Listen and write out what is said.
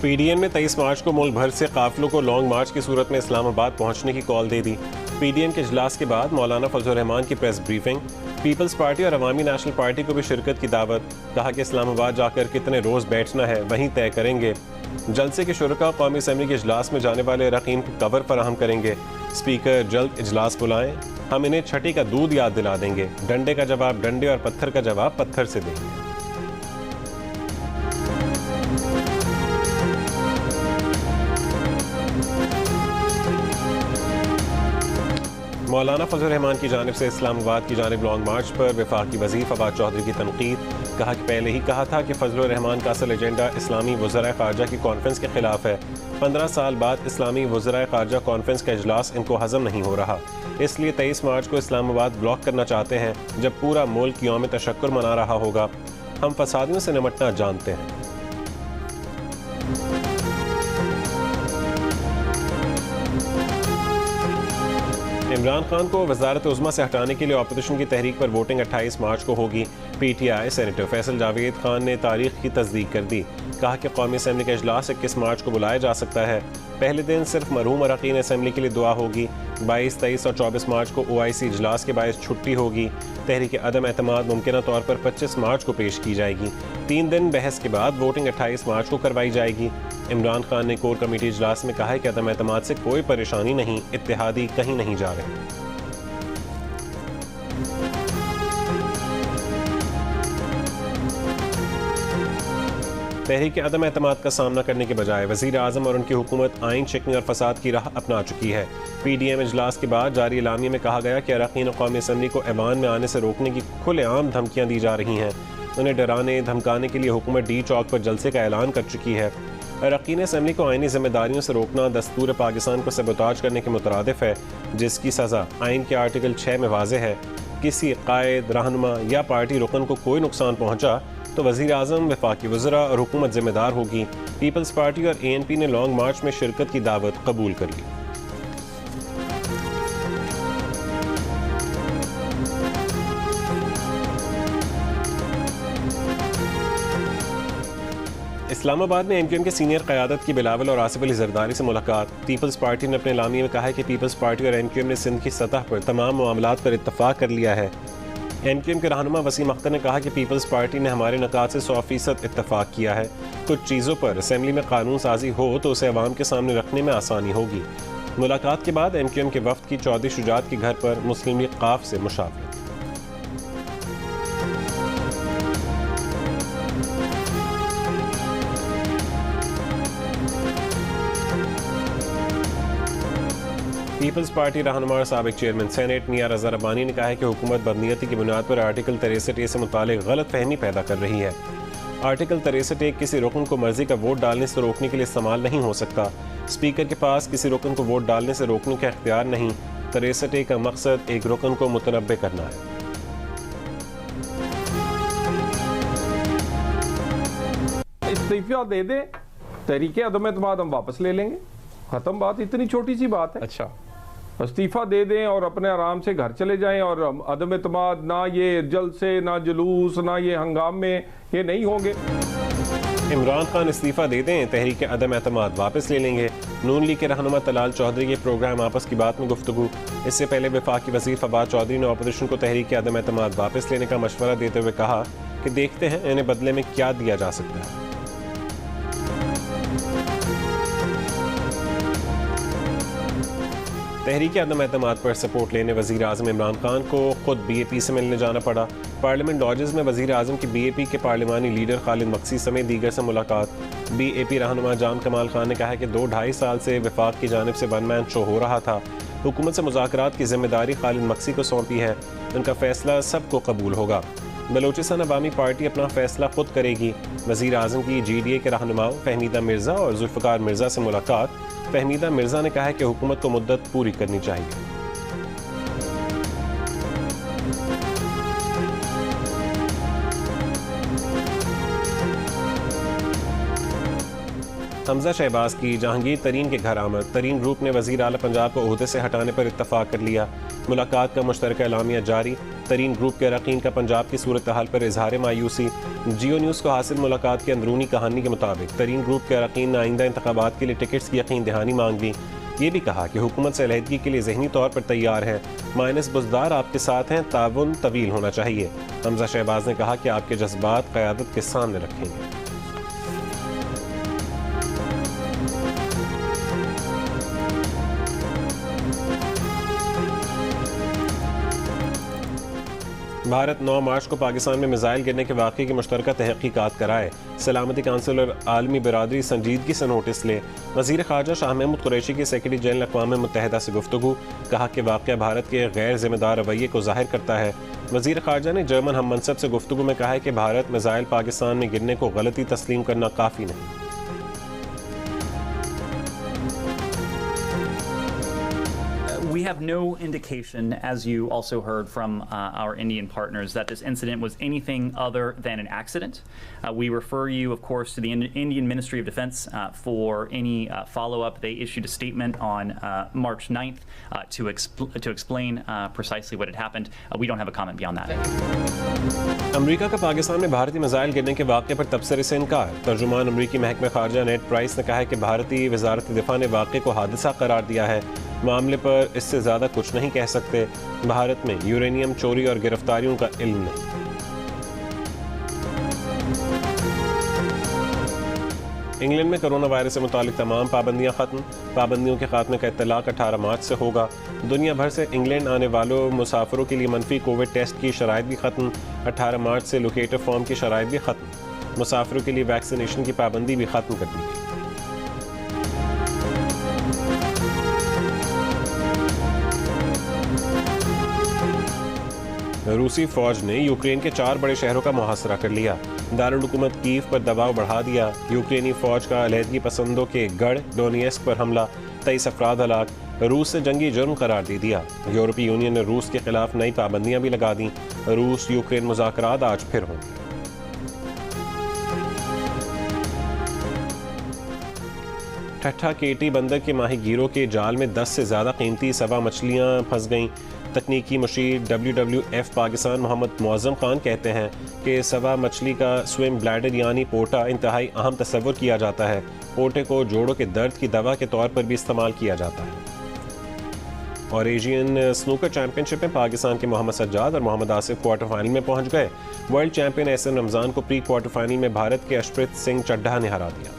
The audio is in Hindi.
पीडीएम ने 23 मार्च को मुल्क भर से काफिलों को लॉन्ग मार्च की सूरत में इस्लामाबाद पहुंचने की कॉल दे दी। पीडीएम के इजलास के बाद मौलाना फजलुर रहमान की प्रेस ब्रीफिंग, पीपल्स पार्टी और अवामी नेशनल पार्टी को भी शिरकत की दावत। कहा कि इस्लामाबाद जाकर कितने रोज बैठना है वहीं तय करेंगे। जलसे के शुरका कौमी असम्बली के इजलास में जाने वाले अरकान को कवर फराहम करेंगे। स्पीकर जल्द इजलास बुलाएं, हम इन्हें छठी का दूध याद दिला देंगे। डंडे का जवाब डंडे और पत्थर का जवाब पत्थर से देंगे। मौलाना फजलुर रहमान की जानिब से इस्लामाबाद की जानिब लॉन्ग मार्च पर वफाकी वज़ीर फवाद चौधरी की तनकीद। कहा कि पहले ही कहा था कि फजलुर रहमान का असल एजेंडा इस्लामी वज़राए ख़ारजा की कॉन्फ्रेंस के खिलाफ है। 15 साल बाद इस्लामी वज़राए ख़ारजा कॉन्फ्रेंस का इजलास इनको हज़म नहीं हो रहा, इसलिए 23 मार्च को इस्लामाबाद ब्लॉक करना चाहते हैं, जब पूरा मुल्क यौम तशक्कुर मना रहा होगा। हम फसादियों से निमटना जानते हैं। इमरान खान को वजारत उज़्मा से हटाने के लिए अपोजिशन की तहरीक पर वोटिंग 28 मार्च को होगी। पीटीआई सेनेटर फैसल जावेद खान ने तारीख की तस्दीक कर दी। कहा कि कौमी असम्बली का इजलास 21 मार्च को बुलाया जा सकता है। पहले दिन सिर्फ मरहूम अरकान असम्बली के लिए दुआ होगी। 22, 23 और 24 मार्च को OIC इजलास के बायस छुट्टी होगी। तहरीक अदम एतमाद मुमकिन तौर पर 25 मार्च को पेश की जाएगी। 3 दिन बहस के बाद वोटिंग 28 मार्च को करवाई जाएगी। इमरान खान ने कोर कमेटी इजलास में कहा है कि अदम एतमाद से कोई परेशानी नहीं, इत्तेहादी कहीं नहीं जा रहे। तहरीक अदम एतमाद का सामना करने के बजाय वज़ीर आज़म और उनकी हुकूमत आइन शिकनी और फसाद की राह अपना चुकी है। पीडीएम इजलास के बाद जारी एलामिया में कहा गया कि अरकान कौमी असम्बली को ऐवान में आने से रोकने की खुलेआम धमकियाँ दी जा रही हैं। उन्हें डराने धमकाने के लिए हुकूमत डी चौक पर जलसे का ऐलान कर चुकी है। अरकान असम्बली को आइनी जिम्मेदारियों से रोकना दस्तूर पाकिस्तान को सबोताज करने के मुतरादिफ है, जिसकी सज़ा आइन के आर्टिकल 6 में वाज़ेह है। किसी कायद, रहनुमा या पार्टी रुकन को कोई नुकसान पहुँचा तो वज़ीर आज़म, वफाकी वज़रा और हुकूमत जिम्मेदार होगी। पीपल्स पार्टी और ANP ने लॉन्ग मार्च में शिरकत की दावत कबूल कर ली। इस्लामाबाद में MQM के सीनियर क़यादत की बिलावल और आसिफ अली जरदारी से मुलाकात। पीपल्स पार्टी ने अपने एलामिया में कहा है कि पीपल्स पार्टी और MQM ने सिंध की सतह पर तमाम मामलात पर इत्तफाक कर लिया है। MQM के रहनुमा वसीम अख्तर ने कहा कि पीपल्स पार्टी ने हमारे नकात से 100% इत्तफाक किया है। कुछ चीज़ों पर असम्बली में कानून साजी हो तो उसे अवाम के सामने रखने में आसानी होगी। मुलाकात के बाद MQM के वफ्द की चौधरी शुजात के घर पर मुस्लिम लीग क़ाफ से मुशावरत। पीपल्स पार्टी रहनुमा और साबिक चेयरमैन सेनेट मियां रज़ा रब्बानी ने कहा है कि हुकूमत बदनीयती की बुनियाद पर आर्टिकल 63A से मुतालिक गलत फहमी पैदा कर रही है। आर्टिकल 63A किसी रुकन को मर्जी का वोट डालने से रोकने के लिए इस्तेमाल नहीं हो सकता। स्पीकर के पास किसी रुकन को वोट डालने से रोकने का इख्तियार नहीं। 63A का मकसद एक रुकन को मुतनब्बे करना है। इस्तीफा दे दे, तहरीक अदम एतमाद हम वापस ले लेंगे, खत्म बात। इतनी छोटी सी बात है। अच्छा, इस्तीफा दे दें और अपने आराम से घर चले जाएं। और अदम एतमाद ना ये जलसे, ना जुलूस, ना ये हंगामे, ये नहीं होंगे। इमरान खान इस्तीफा दे दें, तहरीक अदम एतमाद वापस ले लेंगे। नून लीग के रहनुमा तलाल चौधरी के प्रोग्राम आपस की बात में गुफ्तगू। इससे पहले वफाकी वज़ीर फवाद चौधरी ने अपोजिशन को तहरीक अदम एतमाद वापस लेने का मशवरा देते हुए कहा कि देखते हैं इन्हें बदले में क्या दिया जा सकता है। तहरीक अदम एतमाद पर सपोर्ट लेने वज़ीर आज़म इमरान खान को खुद BAP से मिलने जाना पड़ा। पार्लियामेंट डॉजेस में वज़ीर आज़म की BAP के पार्लिमानी लीडर खालिद मक्सी समेत दीगर से मुलाकात। BAP रहनुमा जान कमाल खान ने कहा है कि 2-2.5 साल से वफाक की जानिब से वन मैन शो हो रहा था। हुकूमत से मुज़ाकरात की जिम्मेदारी खालिद मक्सी को सौंपी है। उनका फैसला सबको कबूल होगा। बलोचिस्तान अवामी पार्टी अपना फैसला खुद करेगी। वज़ीर आज़म की GDA के रहनुमाओं फहमीदा मिर्ज़ा और जुल्फ़िकार मिर्ज़ा से मुलाकात। फहमीदा मिर्ज़ा ने कहा है कि हुकूमत को मुद्दत पूरी करनी चाहिए। हमजा शहबाज की जहांगीर तरीन के घर आमद। तरीन ग्रुप ने वज़ीर आला पंजाब को ओहदे से हटाने पर इत्तफाक कर लिया। मुलाकात का मुश्तरका एलामिया जारी। तरीन ग्रुप के अरकान का पंजाब की सूरत हाल पर इजहार मायूसी। जियो न्यूज़ को हासिल मुलाकात की अंदरूनी कहानी के मुताबिक तरीन ग्रुप के अरकान ने आइंदा इंतखाबात के लिए टिकट्स की यकीन दहानी मांग ली। ये भी कहा कि हुकूमत से अलहदगी के लिए ज़हनी तौर पर तैयार है। माइनस बुज़दार आपके साथ हैं, ताउन तवील होना चाहिए। हमजा शहबाज ने कहा कि आपके जज्बात क़यादत के सामने रखेंगे। भारत 9 मार्च को पाकिस्तान में मिसाइल गिरने के वाक़े की मुश्तरका तहक़ीक़ात कराए। सलामती काउंसिल और आलमी बरादरी संजीदगी से नोटिस ले। वज़ीर ख़ारजा शाह महमूद कुरैशी की सेक्रेटरी जनरल अक़वाम मुत्तहिदा से गुफ्तगू। कहा कि वाक़या भारत के गैर ज़िम्मेदार रवैये को ज़ाहिर करता है। वज़ीर ख़ारजा ने जर्मन हम मनसब से गुफ्तगू में कहा है कि भारत मिसाइल पाकिस्तान में गिरने को गलती तस्लीम करना काफ़ी नहीं। We have no indication, as you also heard from our Indian partners, that this incident was anything other than an accident. We refer you, of course, to the Indian Ministry of Defense for any follow-up. They issued a statement on March 9th to explain precisely what had happened. We don't have a comment beyond that. अमरीका का पाकिस्तान में भारतीय मिसाइल गिरने के वाक़े पर तबसरे से इनकार। तर्जुमान अमरीकी महकमा खारजा नेड प्राइस ने कहा है कि भारतीय वज़ारत दिफा ने वाक़े को हादसा करार दिया है। मामले पर इससे ज़्यादा कुछ नहीं कह सकते। भारत में यूरेनियम चोरी और गिरफ्तारियों का इल्म नहीं। इंग्लैंड में कोरोना वायरस से मुतालिक तमाम पाबंदियां खत्म। पाबंदियों के खात्मे का इत्तलाक 18 मार्च से होगा। दुनिया भर से इंग्लैंड आने वालों मुसाफिरों के लिए मनफी कोविड टेस्ट की शराइत भी खत्म। 18 मार्च से लोकेटर फॉर्म की शराइत भी खत्म। मुसाफिरों के लिए वैक्सीनेशन की पाबंदी भी खत्म कर दी गई। रूसी फौज ने यूक्रेन के 4 बड़े शहरों का मुहासरा कर लिया। दारुल हुकूमत कीव पर दबाव बढ़ा दिया। यूक्रेनी फौज का अलहदगी पसंदों के गढ़ डोनेस्क पर हमला, 23 अफराद हलाक। रूस से जंगी जुर्म करार दे दिया। यूरोपीय यूनियन ने रूस के खिलाफ नई पाबंदियां भी लगा दी। रूस यूक्रेन मुज़ाकरात आज फिर होंगे। ठट्ठा केटी बंदर के माहीगीरों के जाल में 10 से ज़्यादा कीमती सवा मछलियाँ फंस गईं। तकनीकी मुशीर WWF पाकिस्तान मोहम्मद मुअज़्ज़म खान कहते हैं कि सवा मछली का स्विम ब्लैडर यानी पोटा इंतहाई अहम तस्वुर किया जाता है। पोटे को जोड़ों के दर्द की दवा के तौर पर भी इस्तेमाल किया जाता है। और एशियन स्नूकर चैंपियनशिप में पाकिस्तान के मोहम्मद सज्जाद और मोहम्मद आसिफ क्वार्टर फाइनल में पहुंच गए। वर्ल्ड चैंपियन एहसन रमज़ान को प्री क्वार्टर फाइनल में भारत के अशप्रीत सिंह चड्ढा ने हरा दिया।